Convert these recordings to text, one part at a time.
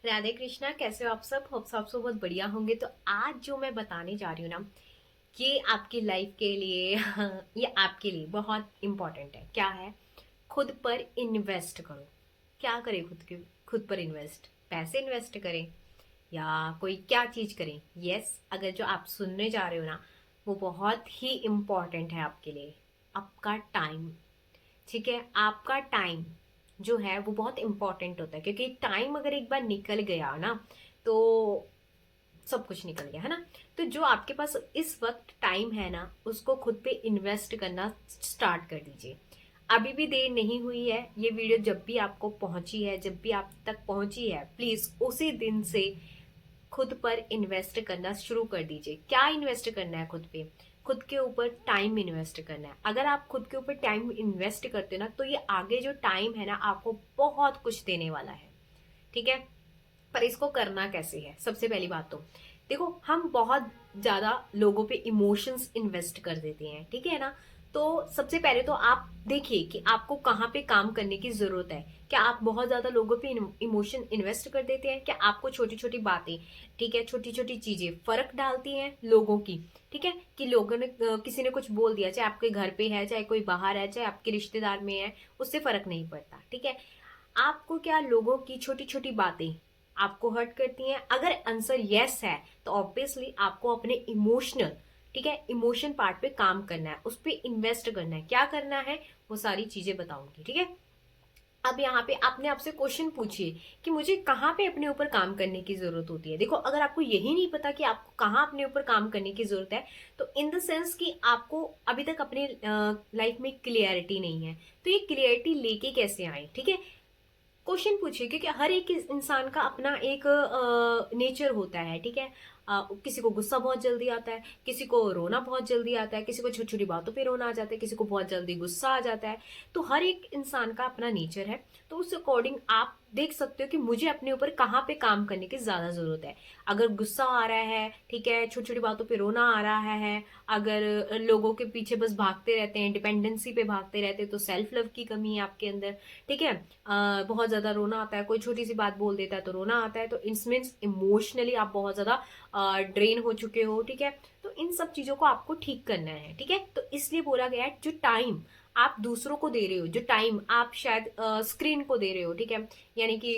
राधे कृष्णा, कैसे हो आप सब? होप्स आप सब बहुत बढ़िया होंगे। तो आज जो मैं बताने जा रही हूँ ना, ये आपकी लाइफ के लिए ये आपके लिए बहुत इम्पोर्टेंट है। क्या है? खुद पर इन्वेस्ट करो। क्या करें? खुद पर इन्वेस्ट, पैसे इन्वेस्ट करें या कोई क्या चीज करें? यस, अगर जो आप सुनने जा रहे हो ना, वो बहुत ही इम्पोर्टेंट है आपके लिए। आपका टाइम। ठीक है, आपका टाइम जो है वो बहुत इंपॉर्टेंट होता है, क्योंकि टाइम अगर एक बार निकल गया ना, तो सब कुछ निकल गया, है ना। तो जो आपके पास इस वक्त टाइम है ना, उसको खुद पे इन्वेस्ट करना स्टार्ट कर दीजिए। अभी भी देर नहीं हुई है। ये वीडियो जब भी आपको पहुंची है, जब भी आप तक पहुंची है, प्लीज उसी दिन से खुद पर इन्वेस्ट करना शुरू कर दीजिए। क्या इन्वेस्ट करना है? खुद पे, खुद के ऊपर टाइम इन्वेस्ट करना है। अगर आप खुद के ऊपर टाइम इन्वेस्ट करते हो ना, तो ये आगे जो टाइम है ना, आपको बहुत कुछ देने वाला है। ठीक है। पर इसको करना कैसे है? सबसे पहली बात तो देखो, हम बहुत ज्यादा लोगों पे इमोशंस इन्वेस्ट कर देते हैं, ठीक है ना। तो सबसे पहले तो आप देखिए कि आपको कहाँ पे काम करने की जरूरत है। क्या आप बहुत ज्यादा लोगों पे इमोशन इन्वेस्ट कर देते हैं? क्या आपको छोटी छोटी बातें, ठीक है, छोटी छोटी चीजें फर्क डालती हैं लोगों की? ठीक है, कि लोगों ने किसी ने कुछ बोल दिया, चाहे आपके घर पे है, चाहे कोई बाहर है, चाहे आपके रिश्तेदार में है, उससे फर्क नहीं पड़ता। ठीक है। आपको क्या लोगों की छोटी छोटी बातें आपको हर्ट करती हैं? अगर आंसर यस है, तो ऑब्वियसली आपको अपने इमोशनल, ठीक है, इमोशन पार्ट पे काम करना है, उस पे इन्वेस्ट करना है। क्या करना है वो सारी चीजें बताऊंगी, ठीक है। अब यहाँ पे आपने आपसे क्वेश्चन पूछिए कि मुझे कहाँ पे अपने ऊपर काम करने की जरूरत होती है। देखो, अगर आपको यही नहीं पता कि आपको कहाँ अपने ऊपर काम करने की जरूरत है, तो इन द सेंस कि आपको अभी तक अपने लाइफ में क्लियरिटी नहीं है। तो ये क्लियरिटी लेके कैसे आए? ठीक है, क्वेश्चन पूछिए, क्योंकि हर एक इंसान का अपना एक नेचर होता है। ठीक है। किसी को गुस्सा बहुत जल्दी आता है, किसी को रोना बहुत जल्दी आता है, किसी को छोटी छोटी बातों पे रोना आ जाता है, किसी को बहुत जल्दी गुस्सा आ जाता है। तो हर एक इंसान का अपना नेचर है। तो उस अकॉर्डिंग आप देख सकते हो कि मुझे अपने ऊपर कहाँ पे काम करने की ज्यादा जरूरत है। अगर गुस्सा आ रहा है, ठीक है, छोटी छोटी बातों पे रोना आ रहा है, अगर लोगों के पीछे बस भागते रहते हैं, डिपेंडेंसी पे भागते रहते हैं, तो सेल्फ लव की कमी है आपके अंदर। ठीक है। बहुत ज्यादा रोना आता है, कोई छोटी सी बात बोल देता है तो रोना आता है, तो इट्स मीन्स इमोशनली आप बहुत ज्यादा ड्रेन हो चुके हो। ठीक है। तो इन सब चीजों को आपको ठीक करना है। ठीक है। तो इसलिए बोला गया है, जो टाइम आप दूसरों को दे रहे हो, जो टाइम आप शायद स्क्रीन को दे रहे हो, ठीक है, यानी कि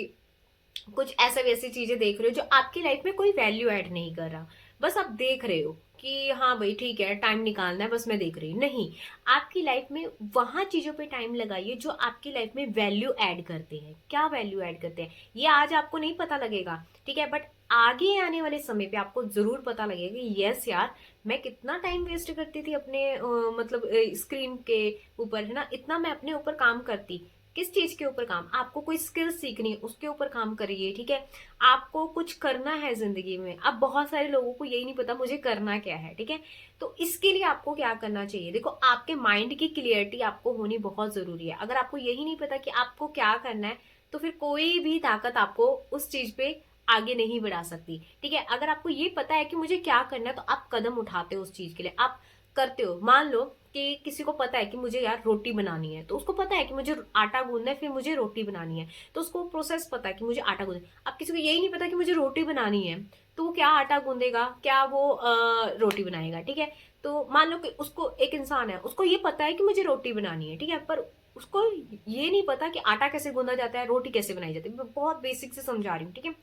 कुछ ऐसे वैसी चीजें देख रहे हो जो आपकी लाइफ में कोई वैल्यू ऐड नहीं कर रहा, बस आप देख रहे हो कि हाँ भाई ठीक है, टाइम निकालना है, बस मैं देख रही हूँ। नहीं, आपकी लाइफ में वहां चीजों पे टाइम लगाइए जो आपकी लाइफ में वैल्यू ऐड करते हैं। क्या वैल्यू ऐड करते हैं, ये आज आपको नहीं पता लगेगा, ठीक है, बट आगे आने वाले समय पे आपको जरूर पता लगेगा कि यस यार, मैं कितना टाइम वेस्ट करती थी अपने मतलब स्क्रीन के ऊपर, है ना, इतना मैं अपने ऊपर काम करती। किस चीज के ऊपर काम? आपको कोई स्किल सीखनी है, उसके ऊपर काम करिए। ठीक है। आपको कुछ करना है जिंदगी में। अब बहुत सारे लोगों को यही नहीं पता मुझे करना क्या है। ठीक है। तो इसके लिए आपको क्या करना चाहिए? देखो, आपके माइंड की क्लियरिटी आपको होनी बहुत जरूरी है। अगर आपको यही नहीं पता कि आपको क्या करना है, तो फिर कोई भी ताकत आपको उस चीज पे आगे नहीं बढ़ा सकती। ठीक है। अगर आपको ये पता है कि मुझे क्या करना है, तो आप कदम उठाते हो उस चीज के लिए, आप करते हो। मान लो कि किसी को पता है कि मुझे यार रोटी बनानी है, तो उसको पता है कि मुझे आटा गूंदना है, फिर मुझे रोटी बनानी है, तो उसको प्रोसेस पता है कि मुझे आटा गूंदना है। अब किसी को यही नहीं पता कि मुझे रोटी बनानी है, तो वो क्या आटा गूंदेगा, क्या वो रोटी बनाएगा? ठीक है। तो मान लो कि उसको, एक इंसान है, उसको ये पता है कि मुझे रोटी बनानी है, ठीक है, पर उसको ये नहीं पता कि आटा कैसे गूंदा जाता है, रोटी कैसे बनाई जाती है। मैं बहुत बेसिक से समझा रही हूँ, ठीक है।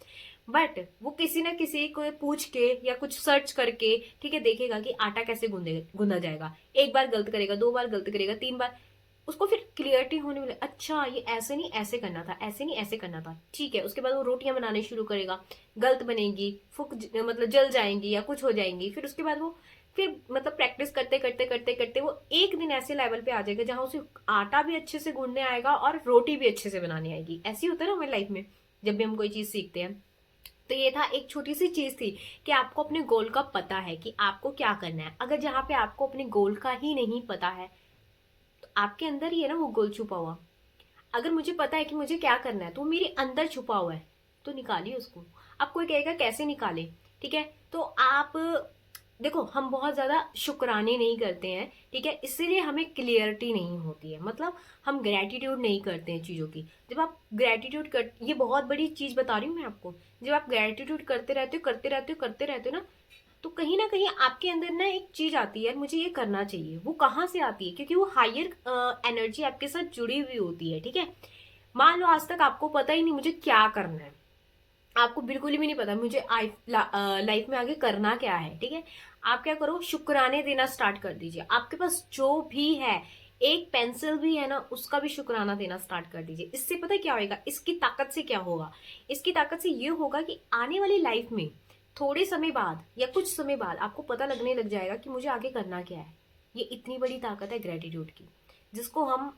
बट वो किसी ना किसी को पूछ के या कुछ सर्च करके, ठीक है, देखेगा कि आटा कैसे गूंदा जाएगा। एक बार गलत करेगा, दो बार गलत करेगा, तीन बार, उसको फिर क्लियरिटी होने वाली, अच्छा ये ऐसे नहीं ऐसे करना था, ऐसे नहीं ऐसे करना था, ठीक है। उसके बाद वो रोटियां बनाने शुरू करेगा, गलत बनेगी, मतलब जल जाएंगी या कुछ हो जाएंगी। फिर उसके बाद वो फिर मतलब प्रैक्टिस करते करते करते करते वो एक दिन ऐसे लेवल पे आ जाएगा जहां उसे आटा भी अच्छे से गूंदने आएगा और रोटी भी अच्छे से बनानी आएगी। ऐसी होता है ना हमारी लाइफ में, जब भी हम कोई चीज सीखते हैं। तो ये था, एक छोटी सी चीज थी कि आपको अपने गोल का पता है कि आपको क्या करना है। अगर जहां पे आपको अपने गोल का ही नहीं पता है, तो आपके अंदर ही है ना वो गोल छुपा हुआ। अगर मुझे पता है कि मुझे क्या करना है, तो वो मेरे अंदर छुपा हुआ है, तो निकालिए उसको। अब कोई कहेगा कैसे निकाले? ठीक है। तो आप देखो हम बहुत ज्यादा शुक्राने नहीं करते हैं, ठीक है, इसीलिए हमें क्लियरिटी नहीं होती है, मतलब हम ग्रेटिट्यूड नहीं करते हैं चीजों की। जब आप ग्रेटिट्यूड कर, ये बहुत बड़ी चीज बता रही हूँ मैं आपको, जब आप ग्रेटिट्यूड करते रहते हो करते रहते हो करते रहते हो ना कहीं आपके अंदर ना एक चीज आती है, यार मुझे ये करना चाहिए। वो कहाँ से आती है? क्योंकि वो हायर एनर्जी आपके साथ जुड़ी हुई होती है, ठीक है। मान लो आज तक आपको पता ही नहीं मुझे क्या करना है, आपको बिल्कुल भी नहीं पता मुझे लाइफ में आगे करना क्या है, ठीक है। आप क्या करो, शुक्राने देना स्टार्ट कर दीजिए। आपके पास जो भी है, एक पेंसिल भी है ना, उसका भी शुक्राना देना स्टार्ट कर दीजिए। इससे पता है क्या होगा, इसकी ताकत से क्या होगा, इसकी ताकत से ये होगा कि आने वाली लाइफ में थोड़े समय बाद या कुछ समय बाद आपको पता लगने लग जाएगा कि मुझे आगे करना क्या है। ये इतनी बड़ी ताकत है ग्रेटिट्यूड की, जिसको हम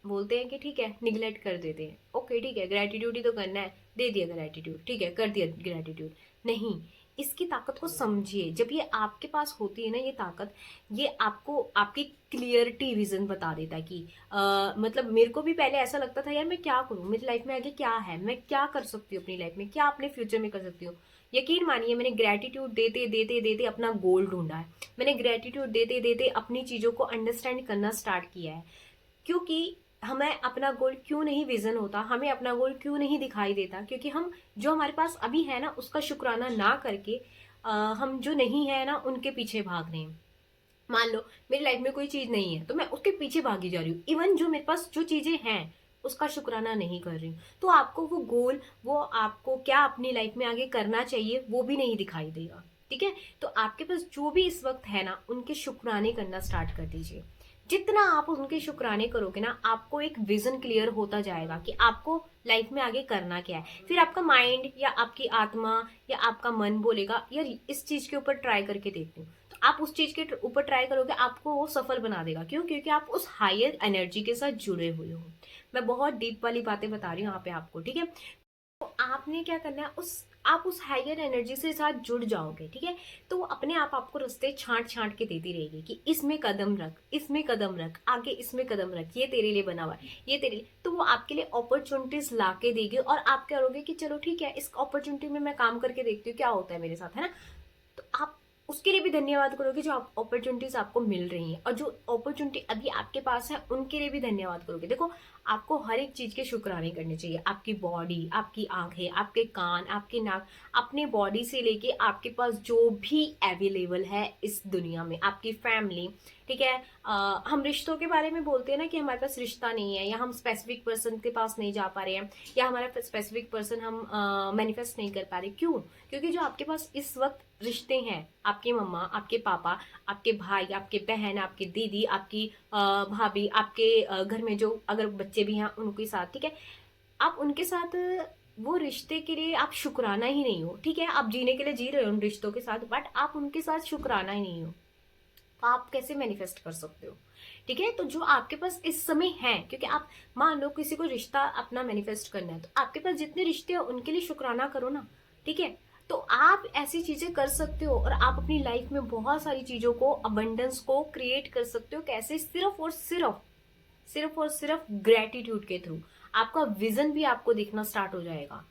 बोलते हैं कि ठीक है निगलेक्ट कर देते हैं। ओके ठीक है, ग्रेटिट्यूड ही तो करना है, दे दिया ग्रेटिट्यूड, ठीक है कर दिया ग्रेटिट्यूड। नहीं, इसकी ताकत को समझिए। जब ये आपके पास होती है ना ये ताकत, ये आपको आपकी क्लियरिटी विजन बता देता है कि मतलब मेरे को भी पहले ऐसा लगता था यार मैं क्या करूं, मेरी लाइफ में आगे क्या है, मैं क्या कर सकती हूँ अपनी लाइफ में, क्या अपने फ्यूचर में कर सकती हूँ। यकीन मानिए मैंने ग्रेटिट्यूड देते देते देते अपना गोल ढूंढा है। मैंने ग्रेटिट्यूड देते देते अपनी चीजों को अंडरस्टैंड करना स्टार्ट किया है। क्योंकि हमें अपना गोल क्यों नहीं विजन होता, हमें अपना गोल क्यों नहीं दिखाई देता, क्योंकि हम जो हमारे पास अभी है ना उसका शुक्राना ना करके हम जो नहीं है ना उनके पीछे भाग रहे हैं। मान लो मेरी लाइफ में कोई चीज नहीं है तो मैं उसके पीछे भागी जा रही हूँ, इवन जो मेरे पास जो चीजें हैं उसका शुक्राना नहीं कर रही हूँ, तो आपको वो गोल, वो आपको क्या अपनी लाइफ में आगे करना चाहिए वो भी नहीं दिखाई देगा, ठीक है। तो आपके पास जो भी इस वक्त है ना उनके शुक्राने करना स्टार्ट कर दीजिए। जितना आप उनके शुक्राने करोगे ना आपको एक विजन क्लियर होता जाएगा कि आपको लाइफ में आगे करना क्या है। फिर आपका माइंड या आपकी आत्मा या आपका मन बोलेगा यार इस चीज के ऊपर ट्राई करके देखती हूँ, तो आप उस चीज के ऊपर ट्राई करोगे, आपको वो सफल बना देगा। क्यों? क्योंकि आप उस हायर एनर्जी के साथ जुड़े हुए हो। मैं बहुत डीप वाली बातें बता रही हूँ यहाँ पे आपको, ठीक है। तो आपने क्या करना है, उस आप उस हायर एनर्जी से साथ जुड़ जाओगे, ठीक है। तो वो अपने आप आपको रास्ते छांट छांट के देती रहेगी कि इसमें कदम रख, इसमें कदम रख, आगे इसमें कदम रख, ये तेरे लिए बना हुआ है, ये तेरे लिए। तो वो आपके लिए अपॉर्चुनिटीज ला के देगी और आप क्या करोगे कि चलो ठीक है इस अपॉर्चुनिटी में मैं काम करके देखती हूँ क्या होता है मेरे साथ, है ना। तो आप उसके लिए भी धन्यवाद करोगे जो आप अपॉर्चुनिटीज आपको मिल रही हैं, और जो अपॉर्चुनिटी अभी आपके पास है उनके लिए भी धन्यवाद करोगे। देखो आपको हर एक चीज के शुक्राने करने चाहिए। आपकी बॉडी, आपकी आंखें, आपके कान, आपके नाक, अपने बॉडी से लेके आपके पास जो भी अवेलेबल है इस दुनिया में, आपकी फैमिली, ठीक है। हम रिश्तों के बारे में बोलते हैं ना कि हमारे पास रिश्ता नहीं है, या हम स्पेसिफिक पर्सन के पास नहीं जा पा रहे हैं, या हमारा स्पेसिफिक पर्सन हम मैनिफेस्ट नहीं कर पा रहे। क्यों? क्योंकि जो आपके पास इस वक्त रिश्ते हैं, आपके मम्मा, आपके पापा, आपके भाई, आपके बहन, आपके दीदी, आपकी भाभी, आपके घर में जो अगर बच्चे भी हैं उनके साथ, ठीक है, आप उनके साथ वो रिश्ते के लिए आप शुक्राना ही नहीं हो, ठीक है। आप जीने के लिए जी रहे हो उन रिश्तों के साथ, बट आप उनके साथ शुक्राना ही नहीं हो। आप कैसे मैनिफेस्ट कर सकते हो? ठीक है, तो जो आपके पास इस समय है, क्योंकि आप मान लो किसी को रिश्ता अपना मैनिफेस्ट करना है, तो आपके पास जितने रिश्ते हैं उनके लिए शुक्राना करो ना, ठीक है। तो आप ऐसी चीजें कर सकते हो और आप अपनी लाइफ में बहुत सारी चीजों को, अबंडेंस को क्रिएट कर सकते हो। कैसे? सिर्फ और सिर्फ ग्रेटिट्यूड के थ्रू। आपका विजन भी आपको दिखना स्टार्ट हो जाएगा।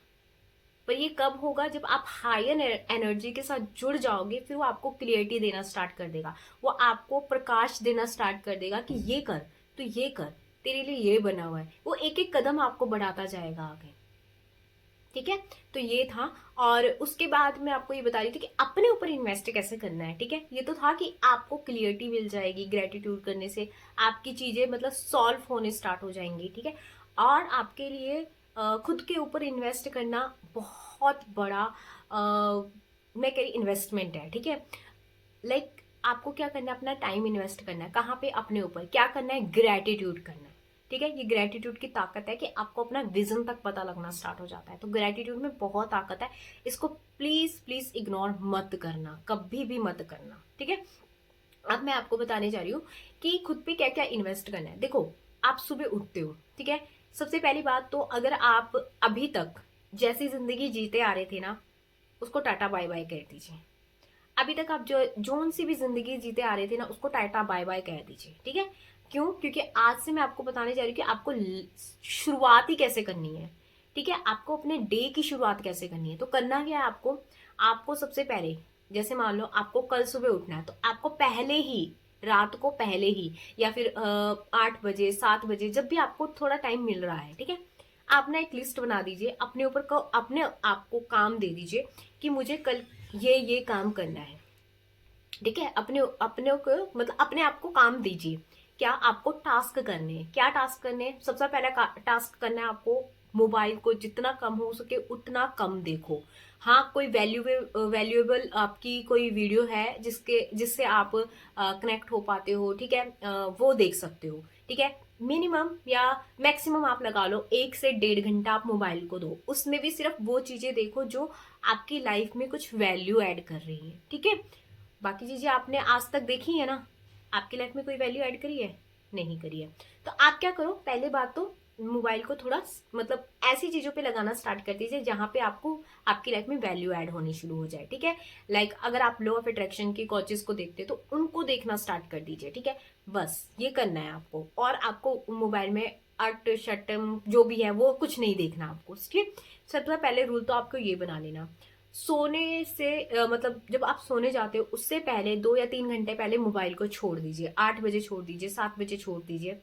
पर ये कब होगा? जब आप हायर एनर्जी के साथ जुड़ जाओगे, फिर वो आपको क्लियरिटी देना स्टार्ट कर देगा, वो आपको प्रकाश देना स्टार्ट कर देगा कि ये कर, तो ये कर, तेरे लिए ये बना हुआ है। वो एक एक कदम आपको बढ़ाता जाएगा आगे, ठीक है। तो ये था। और उसके बाद मैं आपको ये बता रही थी कि अपने ऊपर इन्वेस्ट कैसे करना है, ठीक है। ये तो था कि आपको क्लियरिटी मिल जाएगी ग्रेटिट्यूड करने से, आपकी चीजें मतलब सॉल्व होने स्टार्ट हो जाएंगी, ठीक है। और आपके लिए खुद के ऊपर इन्वेस्ट करना बहुत बड़ा मैं कह रही इन्वेस्टमेंट है, ठीक है। लाइक आपको क्या करना है, अपना टाइम इन्वेस्ट करना है। कहाँ पे? अपने ऊपर। क्या करना है? ग्रेटिट्यूड करना है, ठीक है। ये ग्रेटिट्यूड की ताकत है कि आपको अपना विजन तक पता लगना स्टार्ट हो जाता है। तो ग्रेटिट्यूड में बहुत ताकत है, इसको प्लीज प्लीज इग्नोर मत करना, कभी भी मत करना, ठीक है। अब मैं आपको बताने जा रही हूँ कि खुद पे क्या क्या इन्वेस्ट करना है। देखो आप सुबह उठते हो, ठीक है। सबसे पहली बात तो अगर आप अभी तक जैसी जिंदगी जीते आ रहे थे ना, उसको टाटा बाय बाय कह दीजिए। अभी तक आप जो जोन सी भी जिंदगी जीते आ रहे थे ना, उसको टाटा बाय बाय कह दीजिए, ठीक है। क्यों? क्योंकि आज से मैं आपको बताने जा रही हूँ कि आपको शुरुआत ही कैसे करनी है, ठीक है। आपको अपने डे की शुरुआत कैसे करनी है। तो करना क्या है आपको? आपको सबसे पहले जैसे मान लो आपको कल सुबह उठना है, तो आपको पहले ही, रात को पहले ही, या फिर 8 बजे 7 बजे, जब भी आपको थोड़ा टाइम मिल रहा है, ठीक है, आप ना एक लिस्ट बना दीजिए अपने ऊपर को, अपने आपको काम दे दीजिए कि मुझे कल ये काम करना है, ठीक है। अपने अपने को मतलब अपने आप को काम दीजिए। क्या आपको टास्क करने हैं, क्या टास्क करने हैं? सबसे पहला टास्क करना है आपको, मोबाइल को जितना कम हो सके उतना कम देखो। हाँ, कोई वैल्यूएबल आपकी कोई वीडियो है जिससे आप कनेक्ट हो पाते हो, ठीक है, वो देख सकते हो, ठीक है। मिनिमम या मैक्सिमम आप लगा लो 1 से 1.5 घंटा आप मोबाइल को दो, उसमें भी सिर्फ वो चीजें देखो जो आपकी लाइफ में कुछ वैल्यू ऐड कर रही है, ठीक है। बाकी चीजें आपने आज तक देखी है ना, आपकी लाइफ में कोई वैल्यू ऐड करी है? नहीं करी है। तो आप क्या करो, पहले बात तो मोबाइल को थोड़ा मतलब ऐसी चीजों पे लगाना स्टार्ट कर दीजिए जहां पे आपको आपकी लाइफ में वैल्यू ऐड होनी शुरू हो जाए, ठीक है। लाइक अगर आप लॉ ऑफ अट्रैक्शन के कोचेस को देखते तो उनको देखना स्टार्ट कर दीजिए, ठीक है। बस ये करना है आपको, और आपको मोबाइल में अर्ट शटम जो भी है वो कुछ नहीं देखना आपको, ठीक। सबसे पहले रूल तो आपको ये बना लेना, सोने से मतलब जब आप सोने जाते हो उससे पहले 2 या 3 घंटे पहले मोबाइल को छोड़ दीजिए। 8 बजे छोड़ दीजिए, 7 बजे छोड़ दीजिए,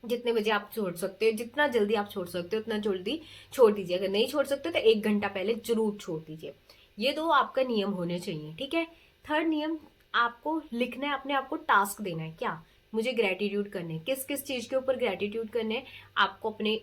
जितने बजे आप छोड़ सकते हो, जितना जल्दी आप छोड़ सकते हो उतना जल्दी छोड़ दीजिए। अगर नहीं छोड़ सकते तो 1 घंटा पहले जरूर छोड़ दीजिए। ये दो आपका नियम होने चाहिए, ठीक है। थर्ड नियम, आपको लिखना है, अपने आप को टास्क देना है। क्या? मुझे ग्रेटिट्यूड करने हैं। किस किस चीज के ऊपर ग्रेटिट्यूड करने हैं? आपको अपने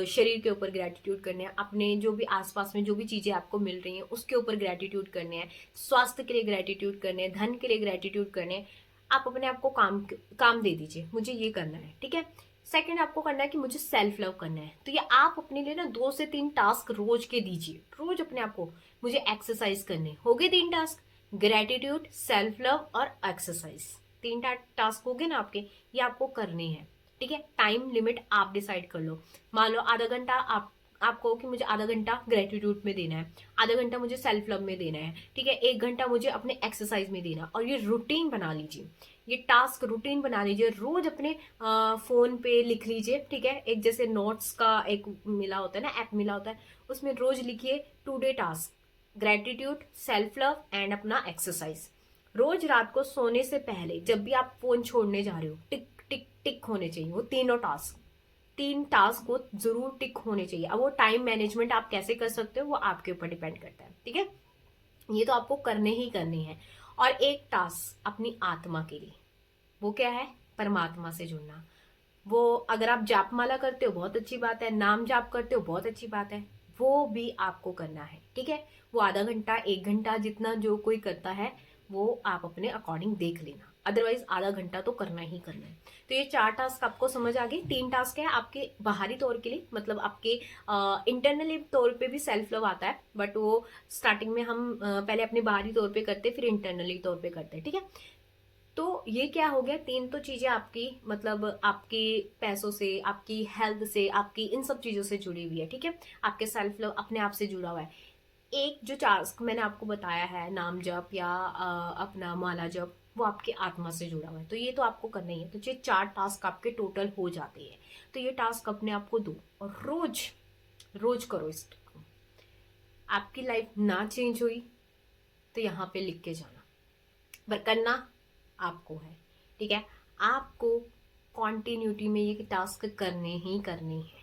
शरीर के ऊपर ग्रेटिट्यूड करने हैं, अपने जो भी आसपास में जो भी चीजें आपको मिल रही हैं उसके ऊपर ग्रेटिट्यूड करने हैं, स्वास्थ्य के लिए ग्रेटिट्यूड करने हैं, धन के लिए ग्रेटिट्यूड करने हैं। आप अपने आप को काम काम दे दीजिए, मुझे ये करना है, ठीक है। सेकंड आपको करना है कि मुझे सेल्फ लव करना है, तो ये आप अपने लिए ना 2 से 3 टास्क रोज के दीजिए। रोज अपने आप को, मुझे एक्सरसाइज करने, हो गए 3 टास्क, ग्रेटिट्यूड, सेल्फ लव और एक्सरसाइज। 3 टास्क हो गए ना आपके, ये आपको करने हैं, ठीक है। टाइम लिमिट आप डिसाइड कर लो। मान लो आधा घंटा आप कहो कि मुझे आधा घंटा ग्रेटिट्यूड में देना है, आधा घंटा मुझे सेल्फ लव में देना है, ठीक है, 1 घंटा मुझे अपने एक्सरसाइज में देना, और ये रूटीन बना लीजिए, ये टास्क रूटीन बना लीजिए। रोज अपने फोन पे लिख लीजिए, ठीक है। एक जैसे नोट्स का एक मिला होता है ना, ऐप मिला होता है, उसमें रोज लिखिए today task, gratitude, self love and अपना एक्सरसाइज। रोज रात को सोने से पहले जब भी आप फोन छोड़ने जा रहे हो, टिक टिक टिक होने चाहिए वो तीनों टास्क। 3 टास्क को जरूर टिक होने चाहिए। अब वो टाइम मैनेजमेंट आप कैसे कर सकते हो वो आपके ऊपर डिपेंड करता है, ठीक है। ये तो आपको करने ही करने हैं। और एक टास्क अपनी आत्मा के लिए, वो क्या है? परमात्मा से जुड़ना। वो अगर आप जाप माला करते हो बहुत अच्छी बात है, नाम जाप करते हो बहुत अच्छी बात है, वो भी आपको करना है, ठीक है। वो आधा घंटा 1 घंटा जितना जो कोई करता है वो आप अपने अकॉर्डिंग देख लेना, अदरवाइज आधा घंटा तो करना ही करना है। तो ये 4 टास्क आपको समझ आ गए। 3 टास्क है आपके बाहरी तौर के लिए, मतलब आपके इंटरनली तौर पे भी सेल्फ लव आता है, बट वो स्टार्टिंग में हम पहले अपने बाहरी तौर पे करते फिर इंटरनली तौर पे करते हैं, ठीक है। तो ये क्या हो गया, 3 तो चीजें आपकी मतलब आपके पैसों से, आपकी हेल्थ से, आपकी इन सब चीजों से जुड़ी हुई है, ठीक है। आपके सेल्फ लव अपने आप से जुड़ा हुआ है। एक जो टास्क मैंने आपको बताया है, नाम जप या अपना माला जप, वो आपके आत्मा से जुड़ा हुआ है, तो ये तो आपको करना ही है। तो ये 4 टास्क आपके टोटल हो जाते हैं। तो ये टास्क अपने आप को दो और रोज रोज करो इसको। आपकी लाइफ ना चेंज हुई तो यहाँ पे लिख के जाना, पर करना आपको है, ठीक है। आपको कॉन्टिन्यूटी में ये टास्क करने ही करने हैं।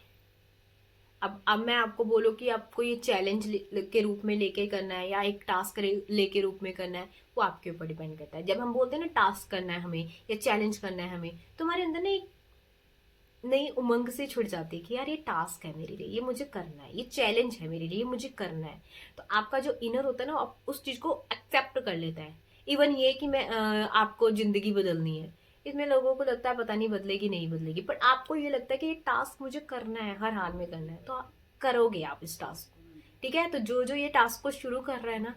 अब मैं आपको बोलूँ कि आपको ये चैलेंज के रूप में लेके करना है या एक टास्क लेके रूप में करना है, वो आपके ऊपर डिपेंड करता है। जब हम बोलते हैं ना टास्क करना है हमें या चैलेंज करना है हमें, तो हमारे अंदर ना एक नई उमंग से छुट जाती है कि यार ये टास्क है मेरे लिए, ये मुझे करना है, ये चैलेंज है मेरे लिए, ये मुझे करना है। तो आपका जो इनर होता है ना, आप उस चीज को एक्सेप्ट कर लेता है। इवन ये कि मैं आपको जिंदगी बदलनी है, इसमें लोगों को लगता है पता नहीं बदलेगी नहीं बदलेगी, पर आपको ये लगता है कि ये टास्क मुझे करना है, हर हाल में करना है, तो आप करोगे आप इस टास्क को, ठीक है। तो जो जो ये टास्क को शुरू कर रहा है ना,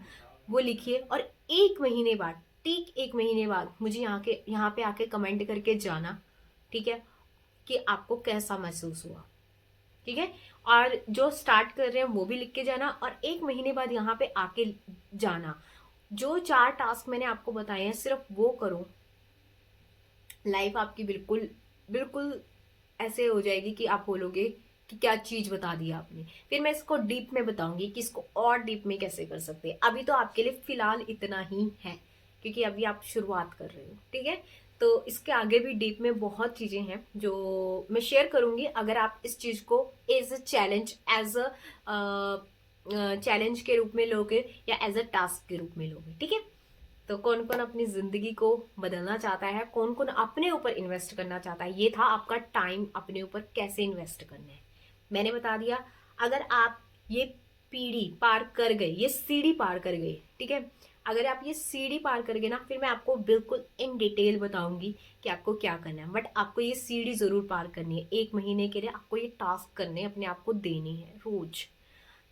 वो लिखिए, और 1 महीने बाद, ठीक 1 महीने बाद मुझे यहाँ पे आके कमेंट करके जाना, ठीक है, कि आपको कैसा महसूस हुआ, ठीक है। और जो स्टार्ट कर रहे हैं वो भी लिख के जाना, और 1 महीने बाद यहाँ पे आके जाना। जो 4 टास्क मैंने आपको बताए हैं सिर्फ वो करो, लाइफ आपकी बिल्कुल बिल्कुल ऐसे हो जाएगी कि आप बोलोगे कि क्या चीज बता दी आपने, फिर मैं इसको डीप में बताऊंगी कि इसको और डीप में कैसे कर सकते हैं। अभी तो आपके लिए फिलहाल इतना ही है, क्योंकि अभी आप शुरुआत कर रहे हो, ठीक है। तो इसके आगे भी डीप में बहुत चीजें हैं जो मैं शेयर करूंगी, अगर आप इस चीज को as a challenge, as a challenge के रूप में लोगे या एज अ टास्क के रूप में लोगे, ठीक है। तो कौन कौन अपनी जिंदगी को बदलना चाहता है, कौन कौन अपने ऊपर इन्वेस्ट करना चाहता है, ये था आपका टाइम अपने ऊपर कैसे इन्वेस्ट करना है, मैंने बता दिया। अगर आप ये पीढ़ी पार कर गए, ये सीढ़ी पार कर गए, ठीक है, अगर आप ये सीढ़ी पार कर गए ना, फिर मैं आपको बिल्कुल इन डिटेल बताऊंगी कि आपको क्या करना है। बट आपको ये सीढ़ी जरूर पार करनी है, 1 महीने के लिए आपको ये टास्क करने, अपने आप को देनी है रोज।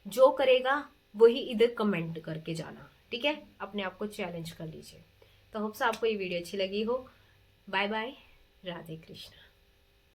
जो करेगा वही इधर कमेंट करके जाना, ठीक है, अपने आप को चैलेंज कर लीजिए। तो होप्स आपको ये वीडियो अच्छी लगी हो। Bye bye, Radhe Krishna.